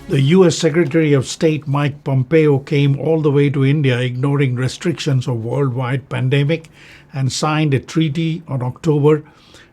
The US Secretary of State Mike Pompeo came all the way to India ignoring restrictions of worldwide pandemic and signed a treaty on October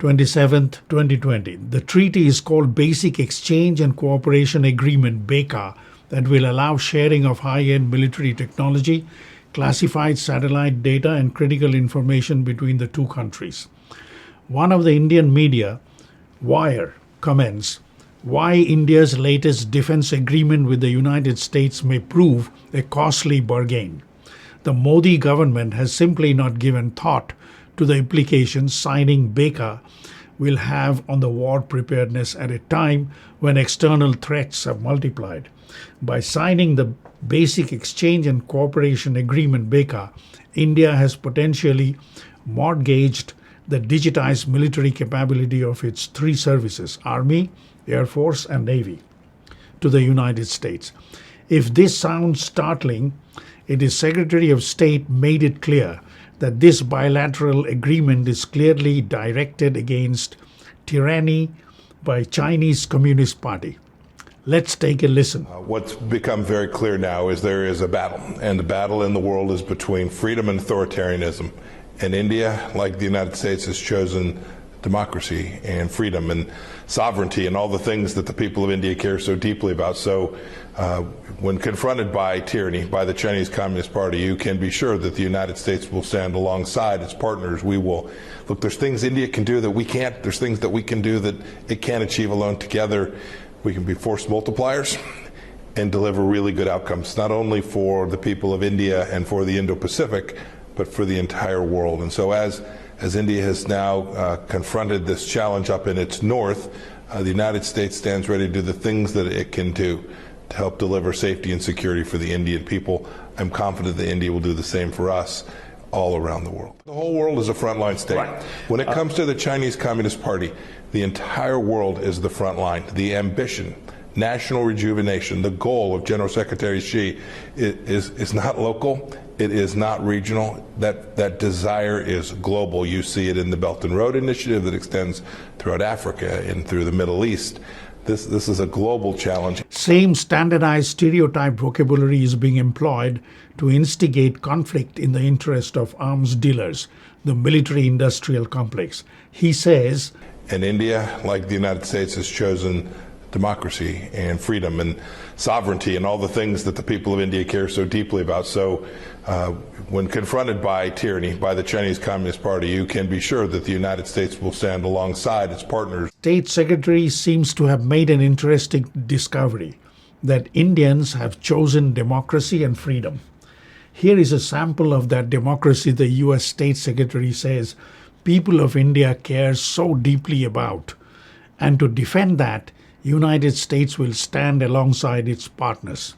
27, 2020. The treaty is called Basic Exchange and Cooperation Agreement BECA that will allow sharing of high-end military technology, classified satellite data and critical information between the two countries. One of the Indian media, Wire, comments, why India's latest defense agreement with the United States may prove a costly bargain. The Modi government has simply not given thought to the implications signing BECA will have on the war preparedness at a time when external threats have multiplied. By signing the Basic Exchange and Cooperation Agreement BECA, India has potentially mortgaged the digitized military capability of its three services, Army, Air Force, and Navy, to the United States. If this sounds startling, it is Secretary of State made it clear that this bilateral agreement is clearly directed against tyranny by Chinese Communist Party. Let's take a listen. What's become very clear now is there is a battle, and the battle in the world is between freedom and authoritarianism. And India, like the United States, has chosen democracy and freedom and sovereignty and all the things that the people of India care so deeply about. So when confronted by tyranny, by the Chinese Communist Party, you can be sure that the United States will stand alongside its partners. We will look, there's things India can do that we can't. There's things that we can do that it can't achieve alone. Together, we can be force multipliers and deliver really good outcomes, not only for the people of India and for the Indo-Pacific, but for the entire world. And so as India has now confronted this challenge up in its north, the United States stands ready to do the things that it can do to help deliver safety and security for the Indian people. I'm confident that India will do the same for us all around the world. The whole world is a frontline state. Right. When it comes to the Chinese Communist Party, the entire world is the front line. The ambition, national rejuvenation, the goal of General Secretary Xi is not local. It is not regional. That desire is global. You see it in the Belt and Road Initiative that extends throughout Africa and through the Middle East. This is a global challenge. Same standardized stereotype vocabulary is being employed to instigate conflict in the interest of arms dealers, the military-industrial complex. He says, and India, like the United States, has chosen democracy and freedom and sovereignty and all the things that the people of India care so deeply about. So when confronted by tyranny, by the Chinese Communist Party, you can be sure that the United States will stand alongside its partners. State Secretary seems to have made an interesting discovery that Indians have chosen democracy and freedom. Here is a sample of that democracy the US State Secretary says people of India care so deeply about. And to defend that, United States will stand alongside its partners.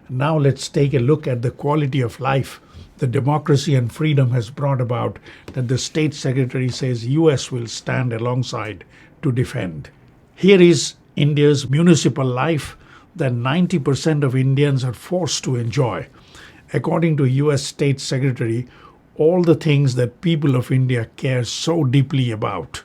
Now let's take a look at the quality of life the democracy and freedom has brought about that the State Secretary says US will stand alongside to defend. Here is India's municipal life that 90% of Indians are forced to enjoy. According to US State Secretary, all the things that people of India care so deeply about.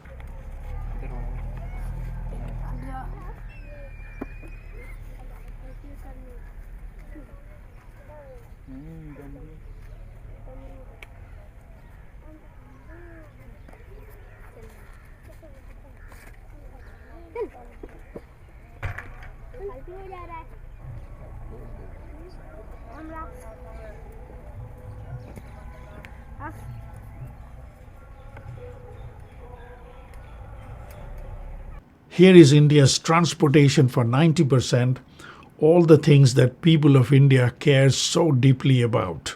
Here is India's transportation for 90%, all the things that people of India care so deeply about.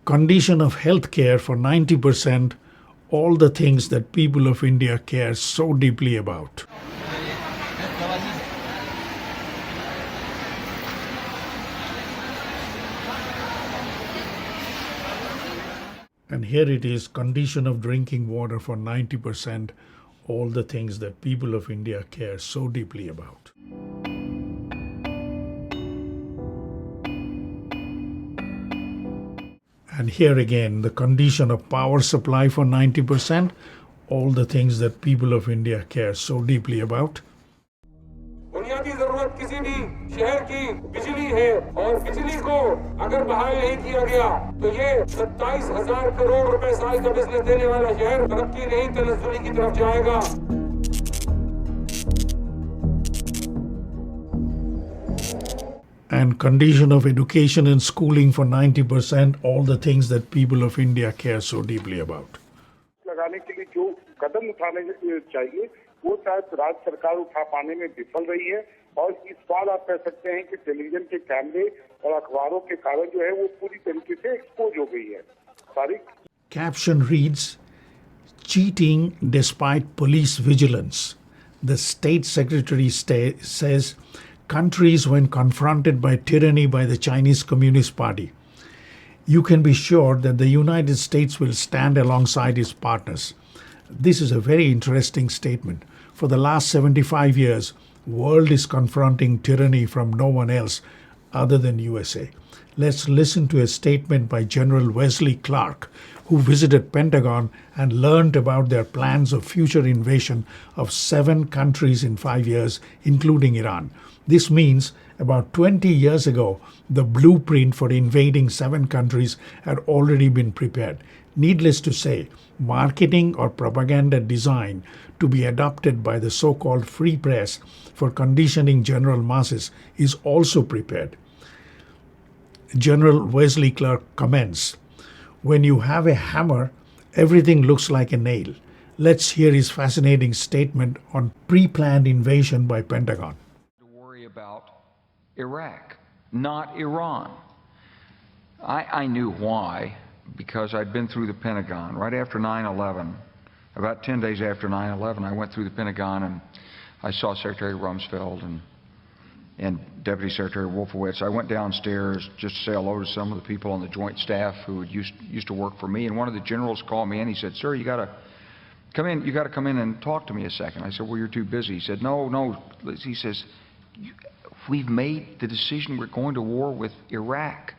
Condition of health care for 90%, all the things that people of India care so deeply about. And here it is, condition of drinking water for 90%, all the things that people of India care so deeply about. And here again, the condition of power supply for 90%, all the things that people of India care so deeply about. बुनियादी जरूरत किसी भी शहर की बिजली है और बिजली को अगर बहाल नहीं किया गया तो ये 27,000 करोड़ रुपए साल का बिजनेस देने वाला शहर तरक्की नहीं तनज़्ज़ुली की तरफ जाएगा. And condition of education and schooling for 90%, all the things that people of India care so deeply about. लगाने के लिए जो कदम उठाने चाहिए वो शायद राज्य सरकार उठा पाने में विफल रही है और इस बार आप कह सकते हैं कि टेलीविजन के कैमरे और अखबारों के कारण जो है वो पूरी तरीके से एक्सपोज हो गई है. Tariq. Caption reads, cheating despite police vigilance. The state secretary says countries when confronted by tyranny by the Chinese Communist Party. You can be sure that the United States will stand alongside its partners. This is a very interesting statement. For the last 75 years, world is confronting tyranny from no one else other than USA. Let's listen to a statement by General Wesley Clark, who visited Pentagon and learned about their plans of future invasion of 7 countries in 5 years, including Iran. This means about 20 years ago, the blueprint for invading 7 countries had already been prepared. Needless to say, marketing or propaganda design to be adopted by the so-called free press for conditioning general masses is also prepared. General Wesley Clark comments, when you have a hammer, everything looks like a nail. Let's hear his fascinating statement on pre-planned invasion by Pentagon. To worry about Iraq, not Iran. I knew why, because I'd been through the Pentagon right after 9/11. About 10 days after 9/11, I went through the Pentagon and I saw Secretary Rumsfeld and Deputy Secretary Wolfowitz. I went downstairs just to say hello to some of the people on the Joint Staff who had used to work for me, and one of the generals called me in. He said, "Sir, you got to come in and talk to me a second." I said, "Well, you're too busy." He said, No. He says, "We've made the decision. We're going to war with Iraq."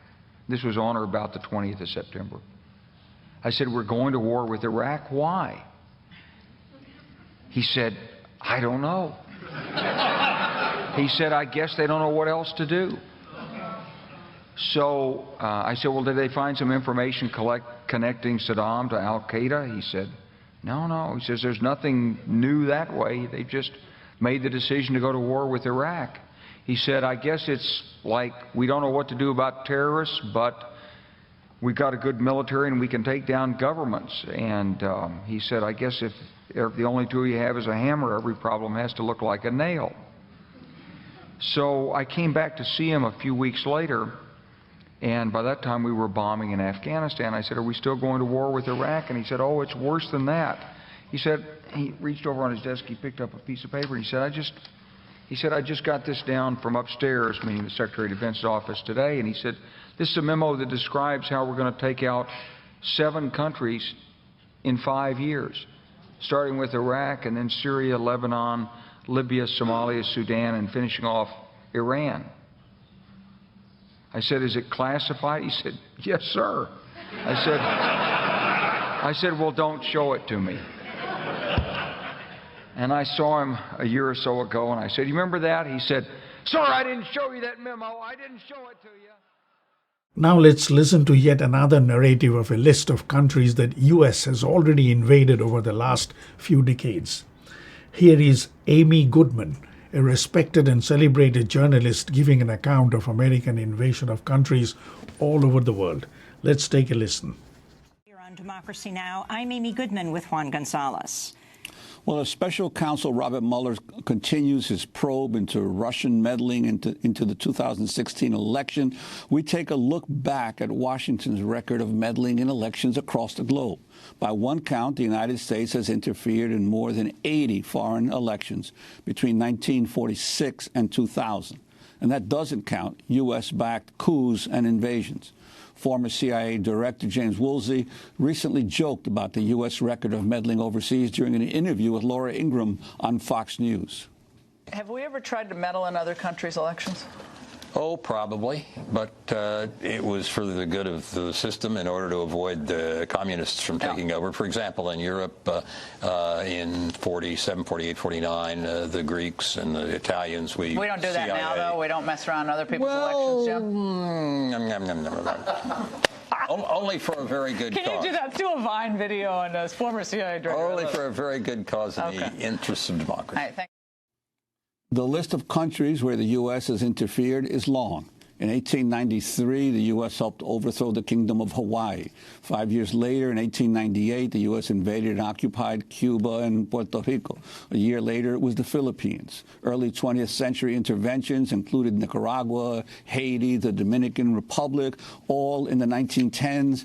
This was on or about the 20th of September. I said, "We're going to war with Iraq. Why?" He said, "I don't know." He said, "I guess they don't know what else to do." So I said, "Well, did they find some information connecting Saddam to Al-Qaeda?" He said, No. He says, "There's nothing new that way. They just made the decision to go to war with Iraq." He said, "I guess it's like we don't know what to do about terrorists, but we've got a good military and we can take down governments." And he said, "I guess if the only tool you have is a hammer, every problem has to look like a nail." So I came back to see him a few weeks later, and by that time we were bombing in Afghanistan. I said, "Are we still going to war with Iraq?" And he said, "Oh, it's worse than that." He said, he reached over on his desk, he picked up a piece of paper, and he said, I just got this down from upstairs," meaning the Secretary of Defense's office today, and he said, "This is a memo that describes how we're going to take out 7 countries in 5 years, starting with Iraq and then Syria, Lebanon, Libya, Somalia, Sudan, and finishing off Iran." I said, "Is it classified?" He said, "Yes, sir." I said, "Well, don't show it to me." And I saw him a year or so ago, and I said, "You remember that?" He said, "Sir, I didn't show you that memo. I didn't show it to you." Now let's listen to yet another narrative of a list of countries that US has already invaded over the last few decades. Here is Amy Goodman, a respected and celebrated journalist, giving an account of American invasion of countries all over the world. Let's take a listen. You're on Democracy Now! I'm Amy Goodman with Juan Gonzalez. Well, as Special Counsel Robert Mueller continues his probe into Russian meddling into the 2016 election, we take a look back at Washington's record of meddling in elections across the globe. By one count, the United States has interfered in more than 80 foreign elections between 1946 and 2000. And that doesn't count U.S.-backed coups and invasions. Former CIA Director James Woolsey recently joked about the U.S. record of meddling overseas during an interview with Laura Ingraham on Fox News. Have we ever tried to meddle in other countries' elections? Oh, probably, but it was for the good of the system in order to avoid the communists from taking over. For example, in Europe, in 47, 48, 49, the Greeks and the Italians, we don't do that now, though? We don't mess around other people's elections, Jim? Only for a very good cause. Can you do that? Do a Vine video on a former CIA director. Only for a very good cause in the interests of democracy. All right, thank you. The list of countries where the U.S. has interfered is long. In 1893, the U.S. helped overthrow the Kingdom of Hawaii. 5 years later, in 1898, the U.S. invaded and occupied Cuba and Puerto Rico. A year later, it was the Philippines. Early 20th century interventions included Nicaragua, Haiti, the Dominican Republic, all in the 1910s.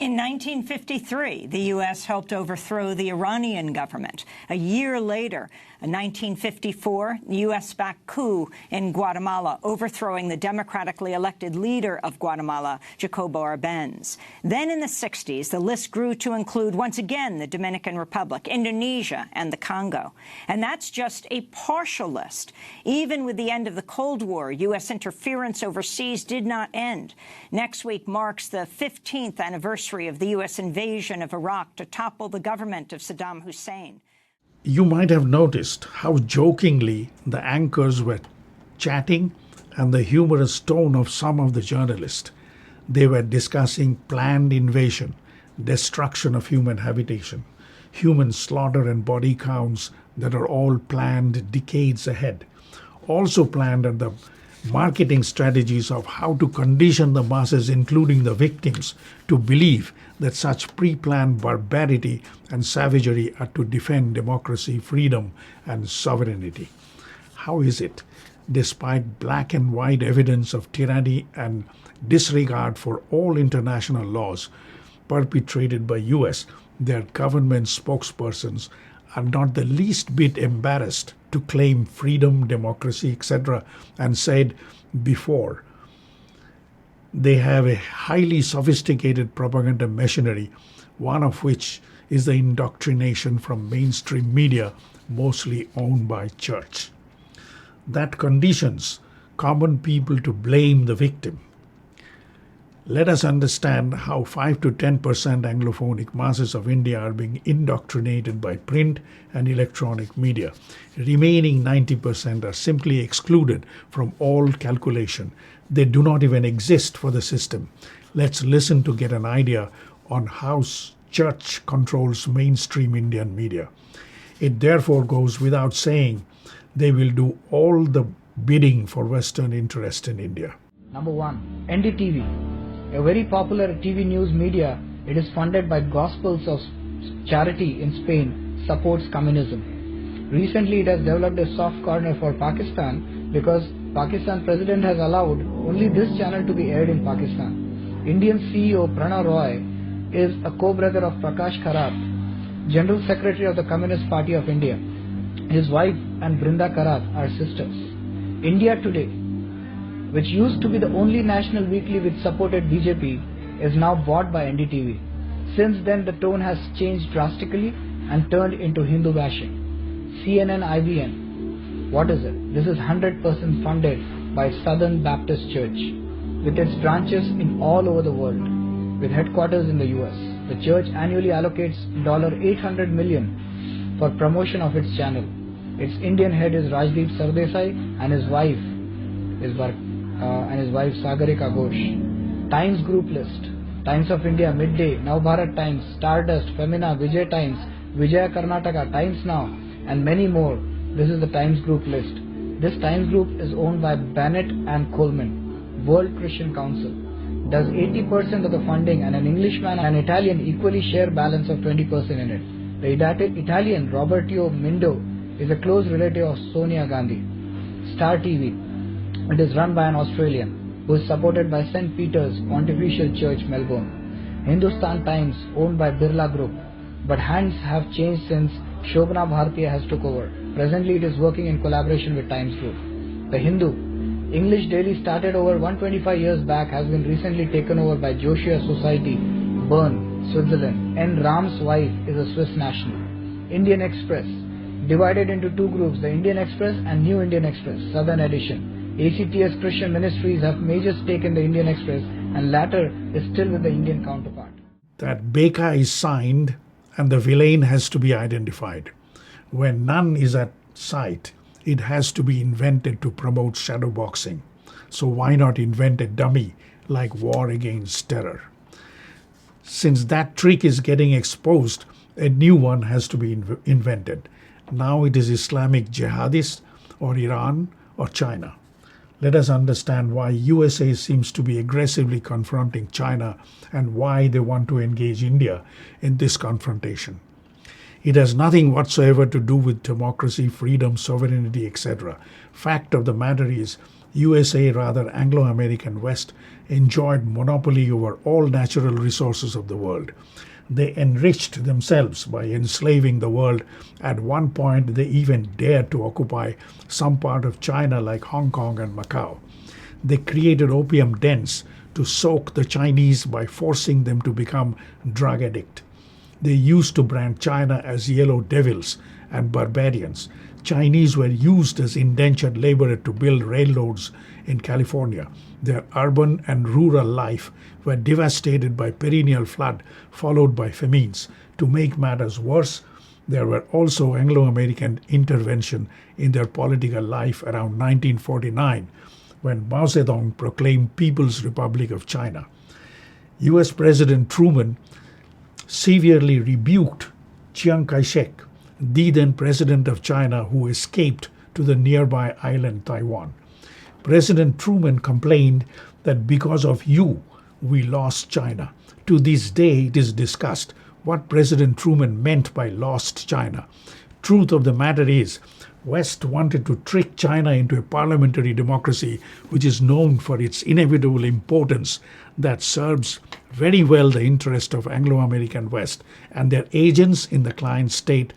In 1953, the U.S. helped overthrow the Iranian government. A year later, in 1954, the U.S.-backed coup in Guatemala, overthrowing the democratically elected leader of Guatemala, Jacobo Arbenz. Then in the 60s, the list grew to include, once again, the Dominican Republic, Indonesia, and the Congo. And that's just a partial list. Even with the end of the Cold War, U.S. interference overseas did not end. Next week marks the 15th anniversary of the U.S. invasion of Iraq to topple the government of Saddam Hussein. You might have noticed how jokingly the anchors were chatting and the humorous tone of some of the journalists. They were discussing planned invasion, destruction of human habitation, human slaughter and body counts that are all planned decades ahead. Also planned are the marketing strategies of how to condition the masses, including the victims, to believe that such pre-planned barbarity and savagery are to defend democracy, freedom, and sovereignty. How is it, despite black and white evidence of tyranny and disregard for all international laws perpetrated by U.S., their government spokespersons are not the least bit embarrassed to claim freedom, democracy, etc., and said before, they have a highly sophisticated propaganda machinery, one of which is the indoctrination from mainstream media, mostly owned by church. That conditions common people to blame the victim. Let us understand how 5 to 10% Anglophonic masses of India are being indoctrinated by print and electronic media. Remaining 90% are simply excluded from all calculation. They do not even exist for the system. Let's listen to get an idea on how church controls mainstream Indian media. It therefore goes without saying they will do all the bidding for Western interest in India. Number 1, NDTV, a very popular TV news media. It is funded by Gospels of Charity in Spain, supports communism. Recently, it has developed a soft corner for Pakistan because Pakistan president has allowed only this channel to be aired in Pakistan. Indian CEO Pranav Roy is a co-brother of Prakash Karat, General Secretary of the Communist Party of India. His wife and Brinda Karat are sisters. India Today, which used to be the only national weekly which supported BJP, is now bought by NDTV. Since then, the tone has changed drastically and turned into Hindu bashing. CNN IBN, what is it? This is 100% funded by Southern Baptist Church, with its branches in all over the world, with headquarters in the US. The church annually allocates $800 million for promotion of its channel. Its Indian head is Rajdeep Sardesai and his wife Sagarika Ghosh. Times Group list: Times of India, Midday, Now Bharat Times, Stardust, Femina, Vijay Times, Vijaya Karnataka, Times Now, and many more. This is the Times Group list. This Times Group is owned by Bennett and Coleman, World Christian Council. Does 80% of the funding, and an Englishman and an Italian equally share balance of 20% in it. The Italian Roberto Mindo is a close relative of Sonia Gandhi. Star TV. It is run by an Australian who is supported by St. Peter's Pontifical Church, Melbourne. Hindustan Times, owned by Birla Group, but hands have changed since Shobana Bhartiya has took over. Presently it is working in collaboration with Times Group. The Hindu, English daily started over 125 years back, has been recently taken over by Joshua Society, Bern, Switzerland. N. Ram's wife is a Swiss national. Indian Express, divided into two groups, the Indian Express and New Indian Express, Southern Edition. ACTS Christian Ministries have major stake in the Indian Express, and latter is still with the Indian counterpart. That BECA is signed and the villain has to be identified. When none is at sight, it has to be invented to promote shadowboxing. So why not invent a dummy like war against terror? Since that trick is getting exposed, a new one has to be invented. Now it is Islamic jihadists or Iran or China. Let us understand why USA seems to be aggressively confronting China and why they want to engage India in this confrontation. It has nothing whatsoever to do with democracy, freedom, sovereignty, etc. Fact of the matter is, USA, rather Anglo-American West, enjoyed monopoly over all natural resources of the world. They enriched themselves by enslaving the world. At one point, they even dared to occupy some part of China like Hong Kong and Macau. They created opium dens to soak the Chinese by forcing them to become drug addicts. They used to brand China as yellow devils and barbarians. Chinese were used as indentured labor to build railroads in California. Their urban and rural life were devastated by perennial flood followed by famines. To make matters worse, there were also Anglo-American intervention in their political life around 1949 when Mao Zedong proclaimed People's Republic of China. US President Truman severely rebuked Chiang Kai-shek, the then president of China, who escaped to the nearby island Taiwan. President Truman complained that because of you, we lost China. To this day, it is discussed what President Truman meant by lost China. Truth of the matter is, West wanted to trick China into a parliamentary democracy which is known for its inevitable importance that serves very well the interest of Anglo-American West and their agents in the client state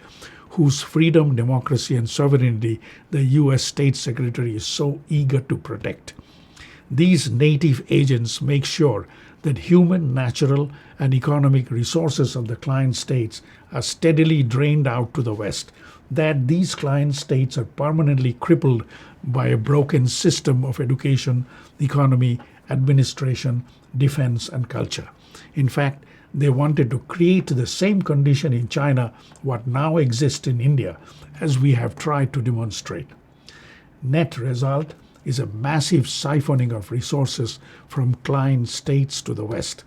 whose freedom, democracy and sovereignty the US State Secretary is so eager to protect. These native agents make sure that human, natural and economic resources of the client states are steadily drained out to the West, that these client states are permanently crippled by a broken system of education, economy, administration, defense and culture. In fact, they wanted to create the same condition in China what now exists in India, as we have tried to demonstrate. Net result is a massive siphoning of resources from client states to the West.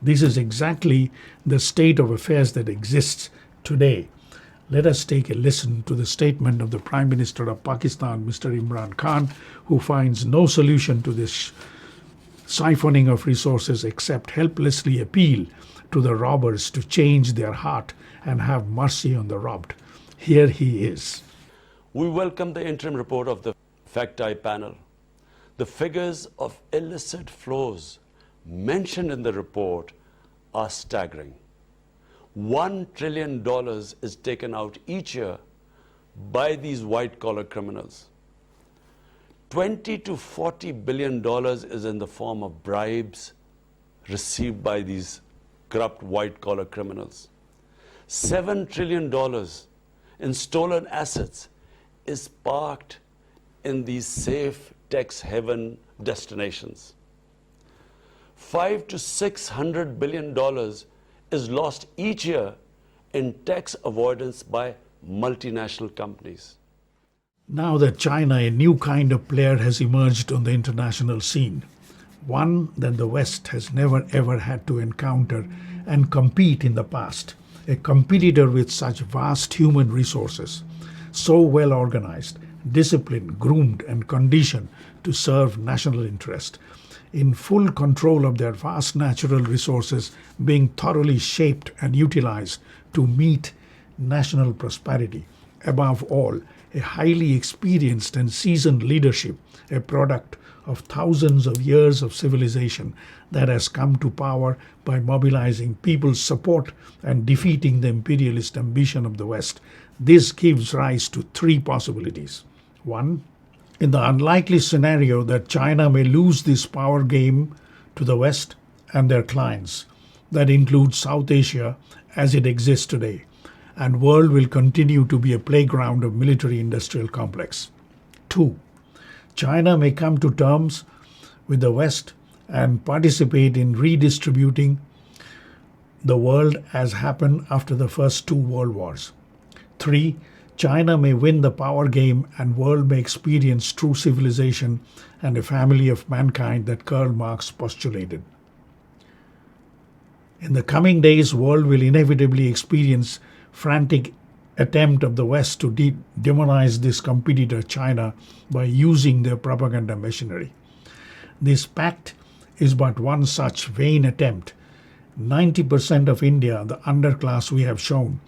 This is exactly the state of affairs that exists today. Let us take a listen to the statement of the Prime Minister of Pakistan, Mr. Imran Khan, who finds no solution to this siphoning of resources except helplessly appeal to the robbers to change their heart and have mercy on the robbed. Here he is. We welcome the interim report of the Fact-Eye panel. The figures of illicit flows mentioned in the report are staggering. $1 trillion is taken out each year by these white-collar criminals. $20 to $40 billion is in the form of bribes received by these corrupt white-collar criminals. $7 trillion in stolen assets is parked in these safe tax haven destinations. $500 to $600 billion is lost each year in tax avoidance by multinational companies. Now that China, a new kind of player, has emerged on the international scene, one that the West has never ever had to encounter and compete in the past, a competitor with such vast human resources, so well organized, disciplined, groomed and conditioned to serve national interest, in full control of their vast natural resources being thoroughly shaped and utilized to meet national prosperity. Above all, a highly experienced and seasoned leadership, a product of thousands of years of civilization that has come to power by mobilizing people's support and defeating the imperialist ambition of the West. This gives rise to three possibilities. One, in the unlikely scenario that China may lose this power game to the West and their clients, that includes South Asia as it exists today, and world will continue to be a playground of military-industrial complex. Two, China may come to terms with the West and participate in redistributing the world as happened after the first two world wars. Three, China may win the power game and world may experience true civilization and a family of mankind that Karl Marx postulated. In the coming days, world will inevitably experience frantic attempt of the West to demonize this competitor China by using their propaganda machinery. This pact is but one such vain attempt. 90% of India, the underclass we have shown,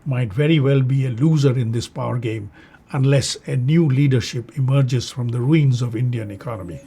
might very well be a loser in this power game unless a new leadership emerges from the ruins of Indian economy.